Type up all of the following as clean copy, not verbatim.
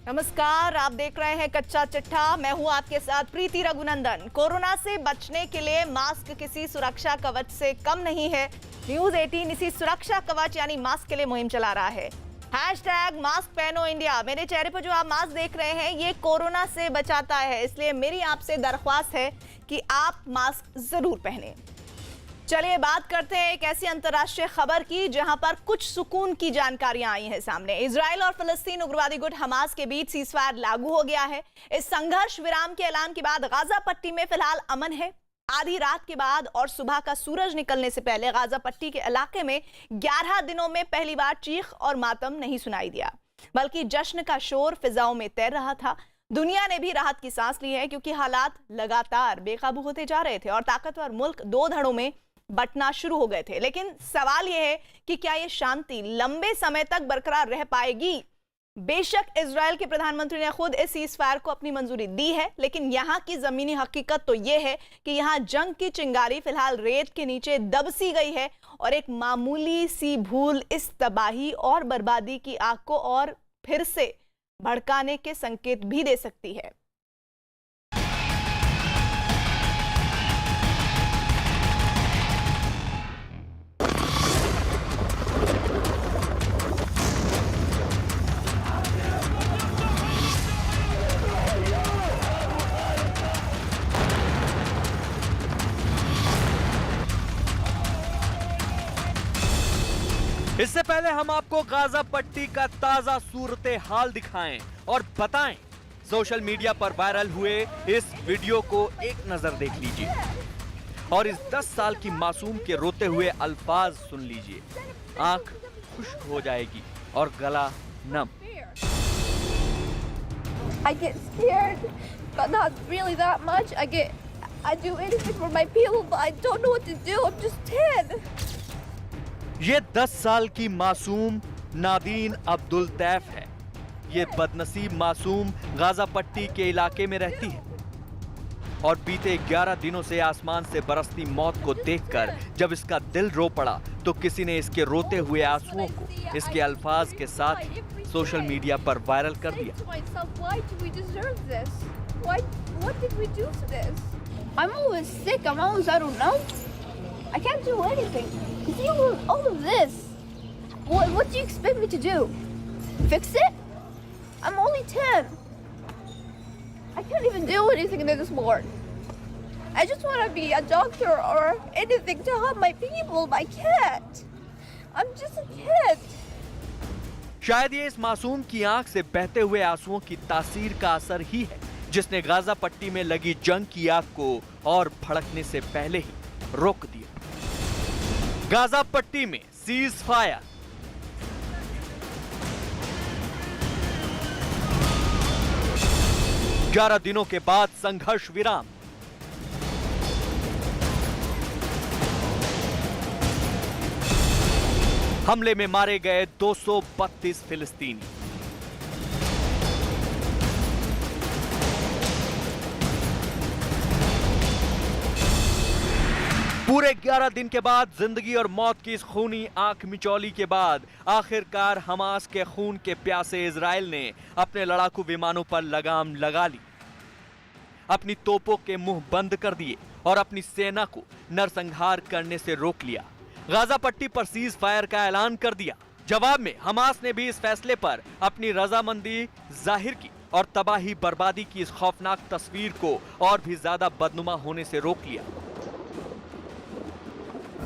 नमस्कार, आप देख रहे हैं कच्चा चिट्ठा। मैं हूं आपके साथ प्रीति रघुनंदन। कोरोना से बचने के लिए मास्क किसी सुरक्षा कवच से कम नहीं है। न्यूज 18 इसी सुरक्षा कवच यानी मास्क के लिए मुहिम चला रहा है। हैशटैग मास्क पहनो इंडिया। मेरे चेहरे पर जो आप मास्क देख रहे हैं ये कोरोना से बचाता है, इसलिए मेरी आपसे दरख्वास्त है कि आप मास्क जरूर पहने। चलिए बात करते हैं एक ऐसी अंतर्राष्ट्रीय खबर की जहां पर कुछ सुकून की जानकारियां आई हैं सामने। इजराइल और फिलिस्तीन उग्रवादी गुट हमास के बीच सीजफायर लागू हो गया है। इस संघर्ष विराम के ऐलान के बाद गाजा पट्टी में फिलहाल अमन है। आधी रात के बाद और सुबह का सूरज निकलने से पहले गाजा पट्टी के इलाके में 11 दिनों में पहली बार चीख और मातम नहीं सुनाई दिया, बल्कि जश्न का शोर फिजाओं में तैर रहा था। दुनिया ने भी राहत की सांस ली है, क्योंकि हालात लगातार बेकाबू होते जा रहे थे और ताकतवर मुल्क दो धड़ों में बंटना शुरू हो गए थे। लेकिन सवाल यह है कि क्या यह शांति लंबे समय तक बरकरार रह पाएगी। बेशक इजराइल के प्रधानमंत्री ने खुद इस सीजफायर को अपनी मंजूरी दी है, लेकिन यहां की जमीनी हकीकत तो यह है कि यहां जंग की चिंगारी फिलहाल रेत के नीचे दबसी गई है और एक मामूली सी भूल इस तबाही और बर्बादी की आग को और फिर से भड़काने के संकेत भी दे सकती है। इससे पहले हम आपको गाजा पट्टी का ताजा सूरत हाल दिखाएं और बताएं। सोशल मीडिया पर वायरल हुए इस वीडियो को एक नजर देख लीजिए और इस 10 साल की मासूम के रोते हुए अल्फाज सुन लीजिए। आंख खुश्क हो जाएगी और गला नम। I get scared, but not really that much. I do anything for my people, but I don't know what to do. I'm just 10. ये 10 साल की मासूम नादीन अब्दुल तैफ है। ये बदनसीब मासूम गाजा पट्टी के इलाके में रहती है और बीते 11 दिनों से आसमान से बरसती मौत को देखकर जब इसका दिल रो पड़ा तो किसी ने इसके रोते हुए आंसुओं को इसके अल्फाज के साथ ही सोशल मीडिया पर वायरल कर दिया। I'm always sick. I'm always, I don't know. I can't do anything. You all of this. What do you expect me to do? Fix it? I'm only 10. I can't even do anything anymore. I just want to be a doctor or anything to help my people, but I can't. I'm just a kid. शायद ये इस मासूम की आंख से बहते हुए आंसुओं की तासीर का असर ही है जिसने गाजा पट्टी में लगी जंग की आग को और भड़कने से पहले ही रोक दिया। गाजा पट्टी में सीज फायर। ग्यारह दिनों के बाद संघर्ष विराम। हमले में मारे गए 232 फिलिस्तीनी। पूरे 11 दिन के बाद जिंदगी और मौत की इस खूनी आंख मिचौली के बाद आखिरकार हमास के खून के प्यासे इजराइल ने अपने लड़ाकू विमानों पर लगाम लगा ली, अपनी तोपों के मुंह बंद कर दिए और अपनी सेना को नरसंहार करने से रोक लिया। गाजा पट्टी पर सीज फायर का ऐलान कर दिया। जवाब में हमास ने भी इस फैसले पर अपनी रजामंदी जाहिर की और तबाही बर्बादी की इस खौफनाक तस्वीर को और भी ज्यादा बदनुमा होने से रोक लिया।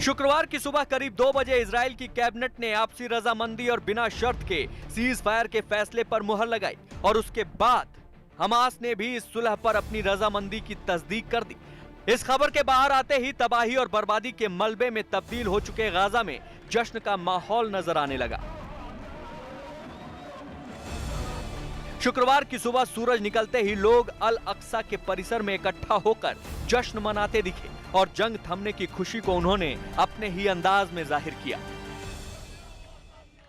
शुक्रवार की सुबह करीब 2 बजे इजराइल की कैबिनेट ने आपसी रजामंदी और बिना शर्त के सीज फायर के फैसले पर मुहर लगाई और उसके बाद हमास ने भी इस सुलह पर अपनी रजामंदी की तस्दीक कर दी। इस खबर के बाहर आते ही तबाही और बर्बादी के मलबे में तब्दील हो चुके गाजा में जश्न का माहौल नजर आने लगा। शुक्रवार की सुबह सूरज निकलते ही लोग अल अक्सा के परिसर में इकट्ठा होकर जश्न मनाते दिखे और जंग थमने की खुशी को उन्होंने अपने ही अंदाज में जाहिर किया।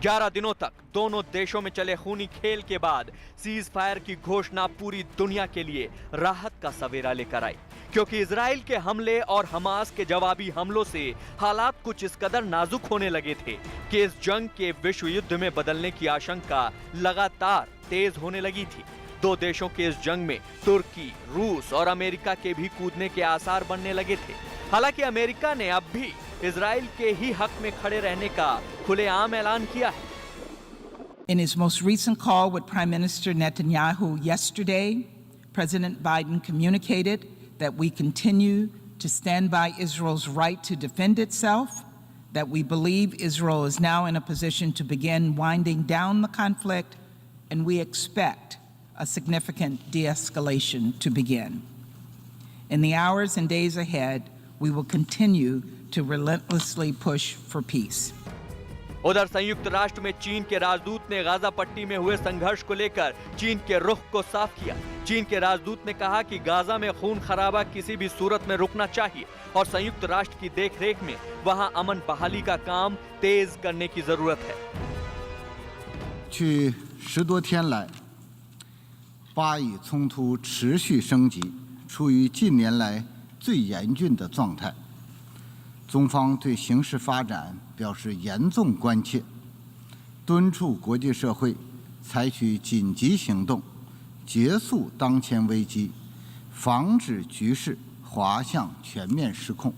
11 दिनों तक दोनों देशों में चले खूनी खेल के बाद सीज फायर की घोषणा पूरी दुनिया के लिए राहत का सवेरा लेकर आई, क्योंकि इजराइल के हमले और हमास के जवाबी हमलों से हालात कुछ इस कदर नाजुक होने लगे थे कि इस जंग के विश्व युद्ध में बदलने की आशंका लगातार तेज होने लगी थी। दो देशों के इस जंग में तुर्की, रूस और अमेरिका के भी कूदने के आसार बनने लगे थे। हालांकि अमेरिका ने अब भी इजराइल के ही हक में खड़े रहने का खुलेआम ऐलान किया है। In his most recent call with Prime Minister Netanyahu yesterday, President Biden communicated that we continue to stand by Israel's right to defend itself, that we believe Israel is now in a position to begin winding down the conflict, and we expect a significant de-escalation to begin. In the hours and days ahead, we will continue to relentlessly push for peace. उधर संयुक्त राष्ट्र में चीन के राजदूत ने Gaza पट्टी में हुए संघर्ष को लेकर चीन के रुख को साफ किया। चीन के राजदूत ने कहा कि गाजा में खून खराबा किसी भी सूरत में रुकना चाहिए और संयुक्त राष्ट्र की देखरेख में वहां अमन बहाली का काम तेज करने की जरूरत है। 去10多天来，巴以冲突持续升级，处于近年来最严峻的状态。中方对形势发展表示严重关切，敦促国际社会采取紧急行动，结束当前危机，防止局势滑向全面失控。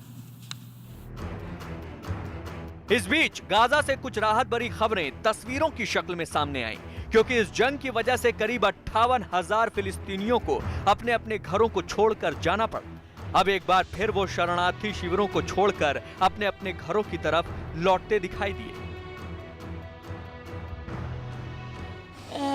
इस बीच गाजा से कुछ राहत भरी खबरें तस्वीरों की शक्ल में सामने आई, क्योंकि इस जंग की वजह से करीब 58,000 फिलिस्तीनियों को अपने अपने घरों को छोड़कर जाना पड़ा। अब एक बार फिर वो शरणार्थी शिविरों को छोड़कर अपने अपने घरों की तरफ लौटते दिखाई दिए।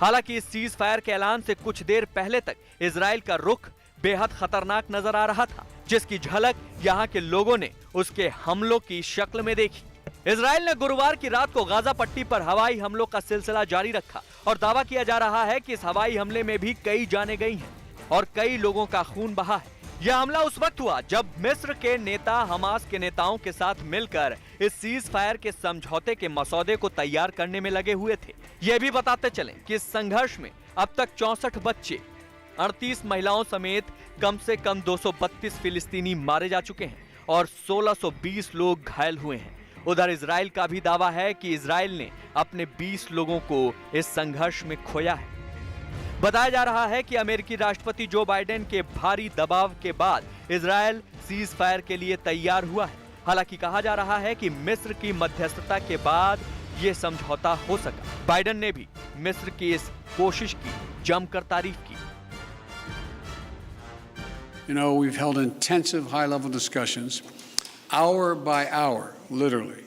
हालांकि इस सीज फायर के ऐलान से कुछ देर पहले तक इजराइल का रुख बेहद खतरनाक नजर आ रहा था, जिसकी झलक यहाँ के लोगों ने उसके हमलों की शक्ल में देखी। इजराइल ने गुरुवार की रात को गाजा पट्टी पर हवाई हमलों का सिलसिला जारी रखा और दावा किया जा रहा है कि इस हवाई हमले में भी कई जानें गई हैं और कई लोगों का खून बहा है। यह हमला उस वक्त हुआ जब मिस्र के नेता हमास के नेताओं के साथ मिलकर इस सीज फायर के समझौते के मसौदे को तैयार करने में लगे हुए थे। यह भी बताते चलें कि इस संघर्ष में अब तक 64 बच्चे, 38 महिलाओं समेत कम से कम 232 फिलिस्तीनी मारे जा चुके हैं और 1620 लोग घायल हुए हैं। उधर इजराइल का भी दावा है कि इजराइल ने अपने 20 लोगों को इस संघर्ष में खोया है। बताया जा रहा है कि अमेरिकी राष्ट्रपति जो बाइडेन के भारी दबाव के बाद इजराइल सीज फायर के लिए तैयार हुआ है। हालांकि कहा जा रहा है कि मिस्र की मध्यस्थता के बाद यह समझौता हो सका। बाइडेन ने भी मिस्र की इस कोशिश की जमकर तारीफ की। You know, we've held intensive high-level discussions, hour by hour, literally.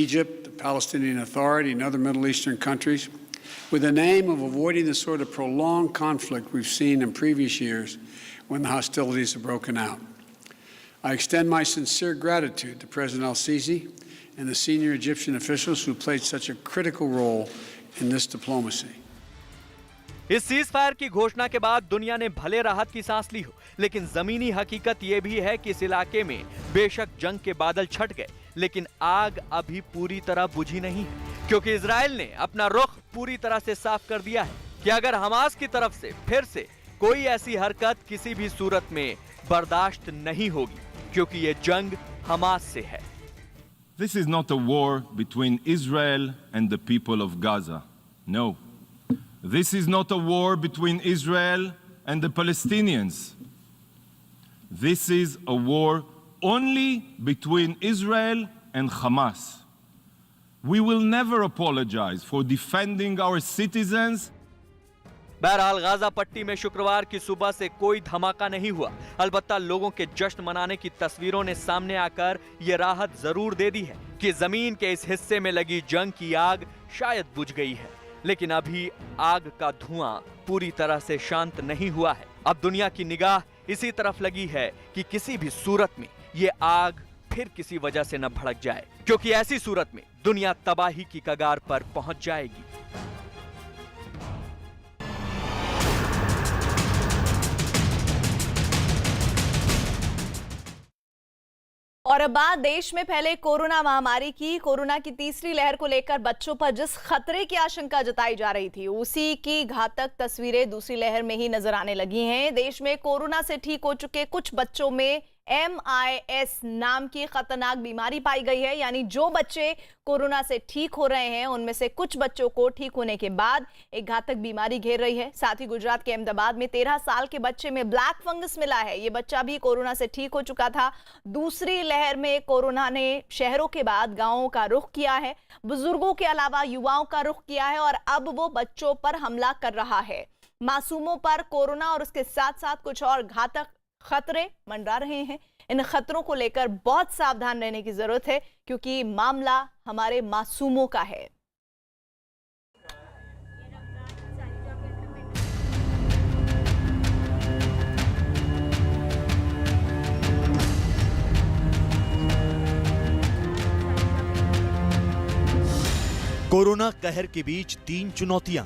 Egypt, the Palestinian Authority, and other Middle Eastern countries, with the name of avoiding the sort of prolonged conflict we've seen in previous years when the hostilities have broken out. I extend my sincere gratitude to President al-Sisi and the senior Egyptian officials who played such a critical role in this diplomacy. इस cease fire की घोषणा के बाद दुनिया ने भले राहत की सांस ली हो, लेकिन जमीनी हकीकत यह भी है कि इस इलाके में बेशक जंग के बादल छट गए, लेकिन आग अभी पूरी तरह बुझी नहीं है, क्योंकि इजराइल ने अपना रुख पूरी तरह से साफ कर दिया है कि अगर हमास की तरफ से फिर से कोई ऐसी हरकत किसी भी सूरत में बर्दाश्त नहीं होगी, क्योंकि ये जंग हमास से है। This is not a war between Israel and the people of Gaza. No. This is not a war between Israel and the Palestinians. This is a war only between Israel and Hamas. We will never apologize for defending our citizens. बहरहाल Gaza पट्टी में शुक्रवार की सुबह से कोई धमाका नहीं हुआ। अलबत्ता लोगों के जश्न मनाने की तस्वीरों ने सामने आकर यह राहत जरूर दे दी है कि जमीन के इस हिस्से में लगी जंग की आग शायद बुझ गई है, लेकिन अभी आग का धुआं पूरी तरह से शांत नहीं हुआ है। अब दुनिया की निगाह इसी तरफ लगी है कि किसी भी सूरत में ये आग फिर किसी वजह से न भड़क जाए, क्योंकि ऐसी सूरत में दुनिया तबाही की कगार पर पहुंच जाएगी। और अब बात देश में फैले कोरोना महामारी की। कोरोना की तीसरी लहर को लेकर बच्चों पर जिस खतरे की आशंका जताई जा रही थी, उसी की घातक तस्वीरें दूसरी लहर में ही नजर आने लगी हैं। देश में कोरोना से ठीक हो चुके कुछ बच्चों में MIS नाम की खतरनाक बीमारी पाई गई है, यानी जो बच्चे कोरोना से ठीक हो रहे हैं उनमें से कुछ बच्चों को ठीक होने के बाद एक घातक बीमारी घेर रही है। साथ ही गुजरात के अहमदाबाद में 13 साल के बच्चे में ब्लैक फंगस मिला है। ये बच्चा भी कोरोना से ठीक हो चुका था। दूसरी लहर में कोरोना ने शहरों के बाद गांवों का रुख किया है, बुजुर्गों के अलावा युवाओं का रुख किया है और अब वो बच्चों पर हमला कर रहा है। मासूमों पर कोरोना और उसके साथ साथ कुछ और घातक खतरे मंडरा रहे हैं। इन खतरों को लेकर बहुत सावधान रहने की जरूरत है, क्योंकि मामला हमारे मासूमों का है। कोरोना कहर के बीच 3 चुनौतियां।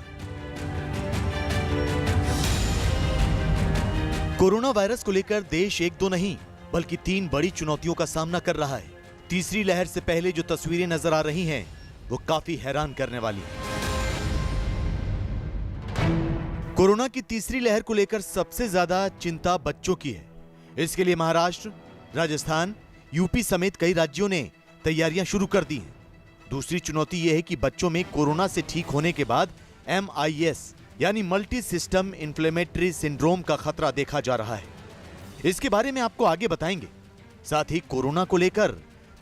कोरोना वायरस को लेकर देश एक दो नहीं बल्कि 3 बड़ी चुनौतियों का सामना कर रहा है। तीसरी लहर से पहले जो तस्वीरें नजर आ रही हैं, वो काफी हैरान करने वाली हैं। कोरोना की तीसरी लहर को लेकर सबसे ज्यादा चिंता बच्चों की है। इसके लिए महाराष्ट्र, राजस्थान, यूपी समेत कई राज्यों ने तैयारियां शुरू कर दी हैं। दूसरी चुनौती यह है कि बच्चों में कोरोना से ठीक होने के बाद MIS यानी मल्टी सिस्टम इन्फ्लेमेटरी सिंड्रोम का खतरा देखा जा रहा है। इसके बारे में आपको आगे बताएंगे। साथ ही कोरोना को लेकर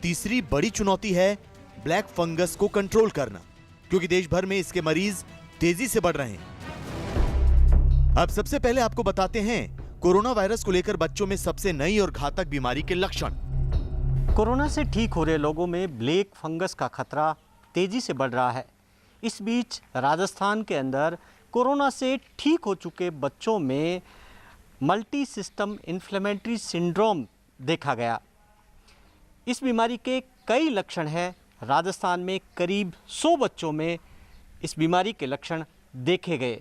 तीसरी बड़ी चुनौती है ब्लैक फंगस को कंट्रोल करना, क्योंकि देश भर में इसके मरीज तेजी से बढ़ रहे हैं। अब सबसे पहले आपको बताते हैं कोरोना वायरस को लेकर बच्चों में सबसे नई और घातक बीमारी के लक्षण। कोरोना से ठीक हो रहे लोगों में ब्लैक फंगस का खतरा तेजी से बढ़ रहा है। इस बीच राजस्थान के अंदर कोरोना से ठीक हो चुके बच्चों में मल्टी सिस्टम इन्फ्लेमेटरी सिंड्रोम देखा गया। इस बीमारी के कई लक्षण हैं। राजस्थान में करीब 100 बच्चों में इस बीमारी के लक्षण देखे गए,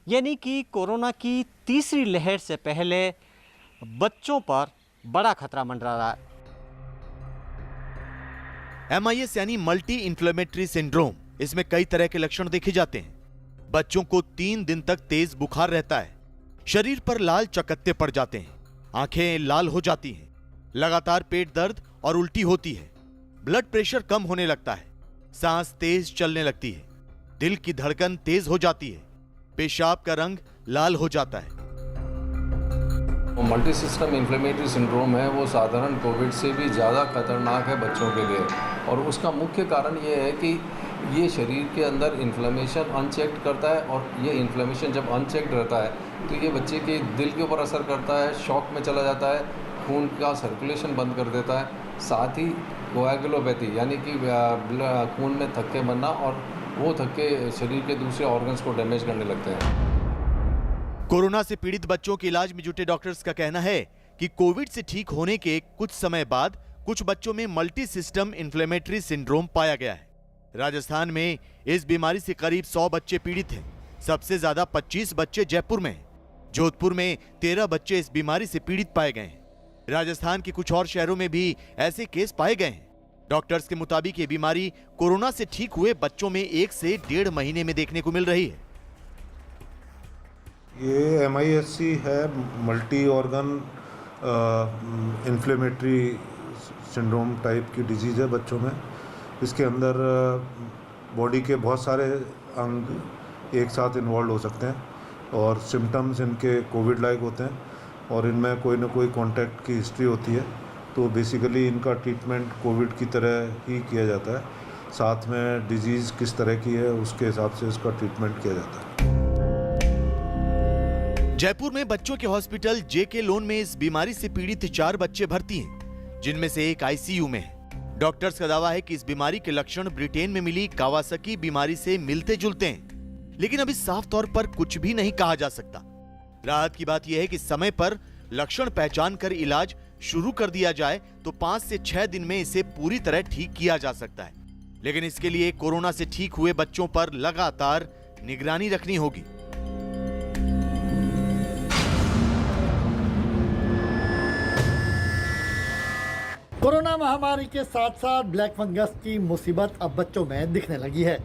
यानी कि कोरोना की तीसरी लहर से पहले बच्चों पर बड़ा खतरा मंडरा रहा है। MIS यानी मल्टी इन्फ्लेमेटरी सिंड्रोम, इसमें कई तरह के लक्षण देखे जाते हैं। बच्चों को 3 दिन तक तेज बुखार रहता है, शरीर पर लाल चकत्ते पड़ जाते हैं, आंखें लाल हो जाती हैं, लगातार पेट दर्द और उल्टी होती है, ब्लड प्रेशर कम होने लगता है, सांस तेज चलने लगती है, दिल की धड़कन तेज हो जाती है, पेशाब का रंग लाल हो जाता है। मल्टी सिस्टम इन्फ्लेमेटरी सिंड्रोम है, वो साधारण कोविड से भी ज़्यादा खतरनाक है बच्चों के लिए, और उसका मुख्य कारण ये है कि ये शरीर के अंदर इन्फ्लेमेशन अनचेक्ड करता है, और ये इन्फ्लेमेशन जब अनचेक्ड रहता है तो ये बच्चे के दिल के ऊपर असर करता है, शॉक में चला जाता है, खून का सर्कुलेशन बंद कर देता है, साथ ही कोएगुलोपैथी यानी कि खून में थक्के बनना, और वो थक्के शरीर के दूसरे ऑर्गन्स को डैमेज करने लगते हैं। कोरोना से पीड़ित बच्चों के इलाज में जुटे डॉक्टर्स का कहना है कि कोविड से ठीक होने के कुछ समय बाद कुछ बच्चों में मल्टी सिस्टम इन्फ्लेमेटरी सिंड्रोम पाया गया है। राजस्थान में इस बीमारी से करीब 100 बच्चे पीड़ित हैं। सबसे ज्यादा 25 बच्चे जयपुर में हैं। जोधपुर में 13 बच्चे इस बीमारी से पीड़ित पाए गए हैं। राजस्थान के कुछ और शहरों में भी ऐसे केस पाए गए हैं। डॉक्टर्स के मुताबिक ये बीमारी कोरोना से ठीक हुए बच्चों में 1 से 1.5 महीने में देखने को मिल रही है। ये MIS-C है, multi organ inflammatory syndrome type की डिजीज़ है बच्चों में। इसके अंदर बॉडी के बहुत सारे अंग एक साथ इन्वॉल्व हो सकते हैं और सिम्टम्स इनके कोविड लाइक होते हैं और इनमें कोई ना कोई कॉन्टैक्ट की हिस्ट्री होती है। तो बेसिकली इनका ट्रीटमेंट कोविड की तरह ही किया जाता है, साथ में डिजीज़ किस तरह की है उसके हिसाब से इसका ट्रीटमेंट किया जाता है। जयपुर में बच्चों के हॉस्पिटल JK लोन में इस बीमारी से पीड़ित 4 बच्चे भर्ती हैं, जिनमें से एक ICU में है। डॉक्टर्स का दावा है कि इस बीमारी के लक्षण ब्रिटेन में मिली कावासाकी बीमारी से मिलते जुलते हैं, लेकिन अभी साफ तौर पर कुछ भी नहीं कहा जा सकता। राहत की बात यह है कि समय पर लक्षण पहचान कर इलाज शुरू कर दिया जाए तो 5 से 6 दिन में इसे पूरी तरह ठीक किया जा सकता है, लेकिन इसके लिए कोरोना से ठीक हुए बच्चों पर लगातार निगरानी रखनी होगी। कोरोना महामारी के साथ साथ ब्लैक फंगस की मुसीबत अब बच्चों में दिखने लगी है।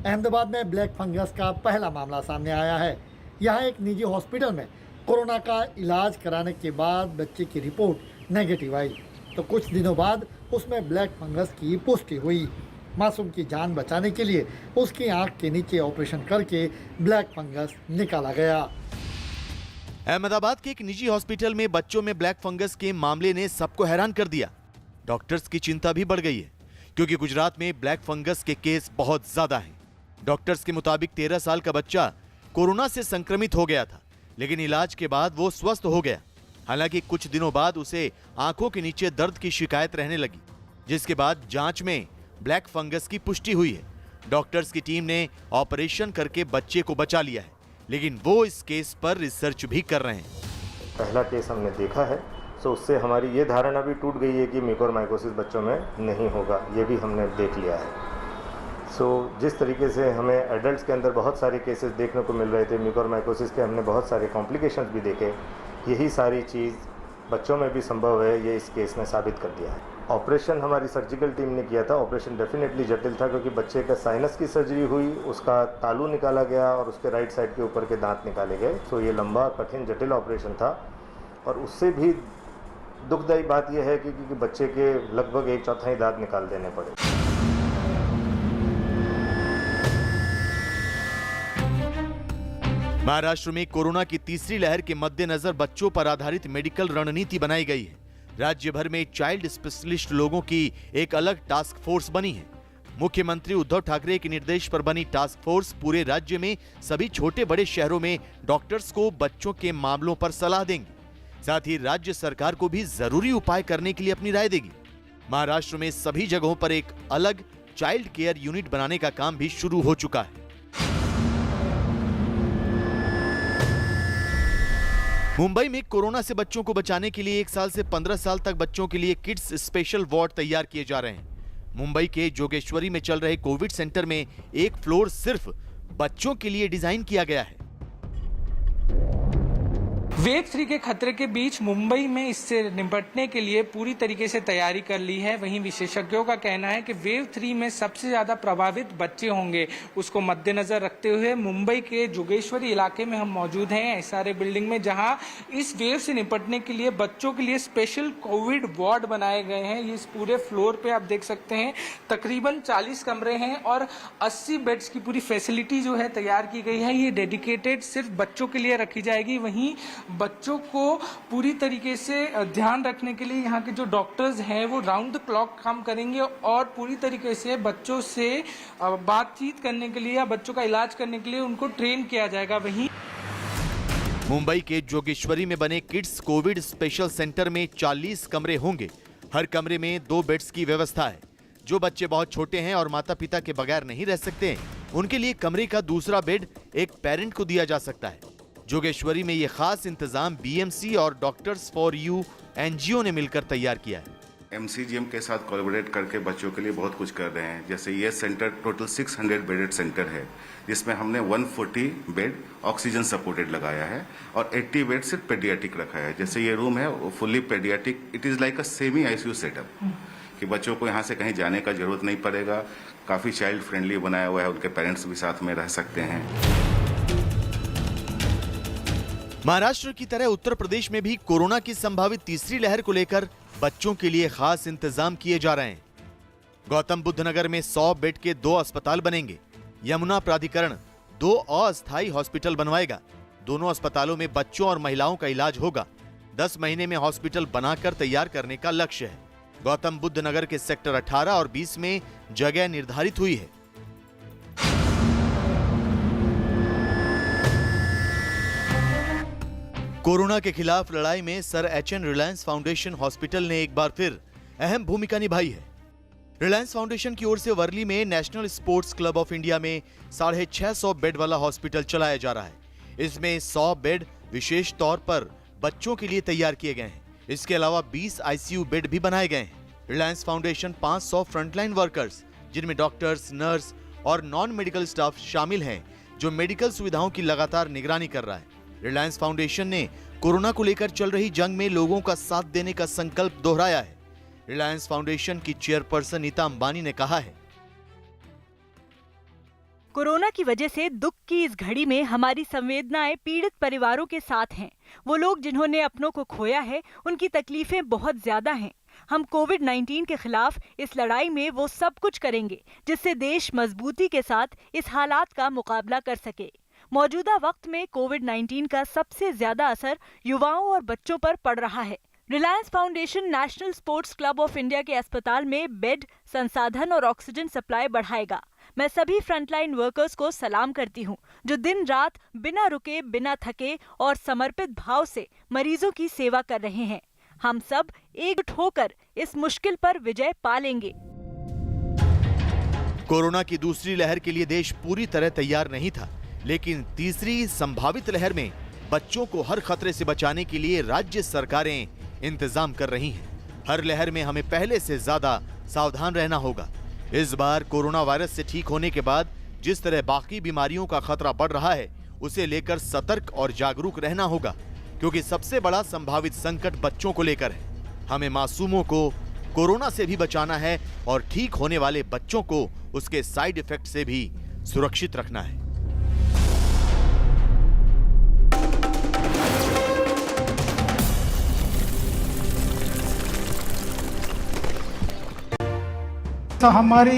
अहमदाबाद में ब्लैक फंगस का पहला मामला सामने आया है। यहाँ एक निजी हॉस्पिटल में कोरोना का इलाज कराने के बाद बच्चे की रिपोर्ट नेगेटिव आई तो कुछ दिनों बाद उसमें ब्लैक फंगस की पुष्टि हुई। मासूम की जान बचाने के लिए उसकी आंख के नीचे ऑपरेशन करके ब्लैक फंगस निकाला गया। अहमदाबाद के एक निजी हॉस्पिटल में बच्चों में ब्लैक फंगस के मामले ने सबको हैरान कर दिया। डॉक्टर्स की चिंता भी बढ़ गई है क्योंकि गुजरात में ब्लैक फंगस के केस बहुत ज्यादा हैं। डॉक्टर्स के मुताबिक 13 साल का बच्चा कोरोना से संक्रमित हो गया था, लेकिन इलाज के बाद वो स्वस्थ हो गया। हालांकि कुछ दिनों बाद उसे आंखों के नीचे दर्द की शिकायत रहने लगी, जिसके बाद जांच में ब्लैक फंगस की पुष्टि हुई है। डॉक्टर्स की टीम ने ऑपरेशन करके बच्चे को बचा लिया है, लेकिन वो इस केस पर रिसर्च भी कर रहे हैं। पहला केस हमने देखा है, तो उससे हमारी ये धारणा भी टूट गई है कि म्यूकोरमाइकोसिस बच्चों में नहीं होगा, ये भी हमने देख लिया है। जिस तरीके से हमें एडल्ट्स के अंदर बहुत सारे केसेस देखने को मिल रहे थे म्यूकोरमाइकोसिस के, हमने बहुत सारे कॉम्प्लिकेशंस भी देखे। यही सारी चीज़ बच्चों में भी संभव है, ये इस केस ने साबित कर दिया है। ऑपरेशन हमारी सर्जिकल टीम ने किया था। ऑपरेशन डेफिनेटली जटिल था क्योंकि बच्चे का साइनस की सर्जरी हुई, उसका तालू निकाला गया और उसके राइट साइड के ऊपर के दांत निकाले गए। ये लंबा कठिन जटिल ऑपरेशन था और उससे भी दुखदायी बात यह है कि बच्चे के लगभग 1/4 दांत निकाल देने पड़े। महाराष्ट्र में कोरोना की तीसरी लहर के मद्देनजर बच्चों पर आधारित मेडिकल रणनीति बनाई गई है। राज्य भर में चाइल्ड स्पेशलिस्ट लोगों की एक अलग टास्क फोर्स बनी है। मुख्यमंत्री उद्धव ठाकरे के निर्देश पर बनी टास्क फोर्स पूरे राज्य में सभी छोटे बड़े शहरों में डॉक्टर्स को बच्चों के मामलों पर सलाह देंगी। साथ ही राज्य सरकार को भी जरूरी उपाय करने के लिए अपनी राय देगी। महाराष्ट्र में सभी जगहों पर एक अलग चाइल्ड केयर यूनिट बनाने का काम भी शुरू हो चुका है। मुंबई में कोरोना से बच्चों को बचाने के लिए 1 साल से 15 साल तक बच्चों के लिए किड्स स्पेशल वार्ड तैयार किए जा रहे हैं। मुंबई के जोगेश्वरी में चल रहे कोविड सेंटर में एक फ्लोर सिर्फ बच्चों के लिए डिजाइन किया गया है। वेव 3 के खतरे के बीच मुंबई में इससे निपटने के लिए पूरी तरीके से तैयारी कर ली है। वहीं विशेषज्ञों का कहना है कि वेव 3 में सबसे ज्यादा प्रभावित बच्चे होंगे। उसको मद्देनजर रखते हुए मुंबई के जोगेश्वरी इलाके में हम मौजूद हैं, SRA बिल्डिंग में, जहां इस वेव से निपटने के लिए बच्चों के लिए स्पेशल कोविड वार्ड बनाए गए हैं। इस पूरे फ्लोर पे आप देख सकते हैं तकरीबन 40 कमरे हैं और 80 बेड्स की पूरी फैसिलिटी जो है तैयार की गई है। ये डेडिकेटेड सिर्फ बच्चों के लिए रखी जाएगी। वहीं बच्चों को पूरी तरीके से ध्यान रखने के लिए यहाँ के जो डॉक्टर्स हैं वो राउंड द क्लॉक काम करेंगे और पूरी तरीके से बच्चों से बातचीत करने के लिए या बच्चों का इलाज करने के लिए उनको ट्रेन किया जाएगा। वहीं मुंबई के जोगेश्वरी में बने किड्स कोविड स्पेशल सेंटर में 40 कमरे होंगे। हर कमरे में 2 बेड्स की व्यवस्था है। जो बच्चे बहुत छोटे हैं और माता पिता के बगैर नहीं रह सकते, उनके लिए कमरे का दूसरा बेड एक पेरेंट को दिया जा सकता है। जोगेश्वरी में यह खास इंतजाम BMC और डॉक्टर्स फॉर यू NGO ने मिलकर तैयार किया है। MCGM के साथ कोलैबोरेट करके बच्चों के लिए बहुत कुछ कर रहे हैं। जैसे ये सेंटर टोटल 600 बेडेड सेंटर है, जिसमें हमने 140 बेड ऑक्सीजन सपोर्टेड लगाया है और 80 बेड सिर्फ पेडियाट्रिक रखा है। जैसे ये रूम है वो fully paediatric, it is like a semi ICU setup कि बच्चों को यहाँ से कहीं जाने का जरूरत नहीं पड़ेगा। काफ़ी चाइल्ड फ्रेंडली बनाया हुआ है, उनके पेरेंट्स भी साथ में रह सकते हैं। महाराष्ट्र की तरह उत्तर प्रदेश में भी कोरोना की संभावित तीसरी लहर को लेकर बच्चों के लिए खास इंतजाम किए जा रहे हैं। गौतम बुद्ध नगर में 100 बेड के 2 अस्पताल बनेंगे। यमुना प्राधिकरण 2 अस्थायी हॉस्पिटल बनवाएगा। दोनों अस्पतालों में बच्चों और महिलाओं का इलाज होगा। 10 महीने में हॉस्पिटल बनाकर तैयार करने का लक्ष्य है। गौतम बुद्ध नगर के सेक्टर 18 और 20 में जगह निर्धारित हुई है। कोरोना के खिलाफ लड़ाई में sir HN Reliance foundation hospital ने एक बार फिर अहम भूमिका निभाई है। रिलायंस फाउंडेशन की ओर से वर्ली में national sports club of India में 650 बेड वाला हॉस्पिटल चलाया जा रहा है। इसमें 100 बेड विशेष तौर पर बच्चों के लिए तैयार किए गए हैं। इसके अलावा 20 ICU बेड भी बनाए गए हैं। रिलायंस फाउंडेशन 500 फ्रंटलाइन वर्कर्स, जिनमें डॉक्टर्स, नर्स और नॉन मेडिकल स्टाफ शामिल हैं, जो मेडिकल सुविधाओं की लगातार निगरानी कर रहा है। रिलायंस फाउंडेशन ने कोरोना को लेकर चल रही जंग में लोगों का साथ देने का संकल्प दोहराया है। रिलायंस फाउंडेशन की चेयरपर्सन नीता अंबानी ने कहा है, कोरोना की वजह से दुख की इस घड़ी में हमारी संवेदनाएं पीड़ित परिवारों के साथ हैं। वो लोग जिन्होंने अपनों को खोया है, उनकी तकलीफें बहुत ज्यादा हैं। हम कोविड-19 के खिलाफ इस लड़ाई में वो सब कुछ करेंगे जिससे देश मजबूती के साथ इस हालात का मुकाबला कर सके। मौजूदा वक्त में कोविड-19 का सबसे ज्यादा असर युवाओं और बच्चों पर पड़ रहा है। Reliance foundation national sports club of India के अस्पताल में बेड, संसाधन और ऑक्सीजन सप्लाई बढ़ाएगा। मैं सभी फ्रंटलाइन वर्कर्स को सलाम करती हूं, जो दिन रात बिना रुके, बिना थके और समर्पित भाव से मरीजों की सेवा कर रहे हैं। हम सब एकजुट होकर इस मुश्किल पर विजय पा लेंगे। कोरोना की दूसरी लहर के लिए देश पूरी तरह तैयार नहीं था, लेकिन तीसरी संभावित लहर में बच्चों को हर खतरे से बचाने के लिए राज्य सरकारें इंतजाम कर रही हैं। हर लहर में हमें पहले से ज्यादा सावधान रहना होगा। इस बार कोरोना वायरस से ठीक होने के बाद जिस तरह बाकी बीमारियों का खतरा बढ़ रहा है, उसे लेकर सतर्क और जागरूक रहना होगा, क्योंकि सबसे बड़ा संभावित संकट बच्चों को लेकर है। हमें मासूमों को कोरोना से भी बचाना है और ठीक होने वाले बच्चों को उसके साइड इफेक्ट से भी सुरक्षित रखना है। तो हमारी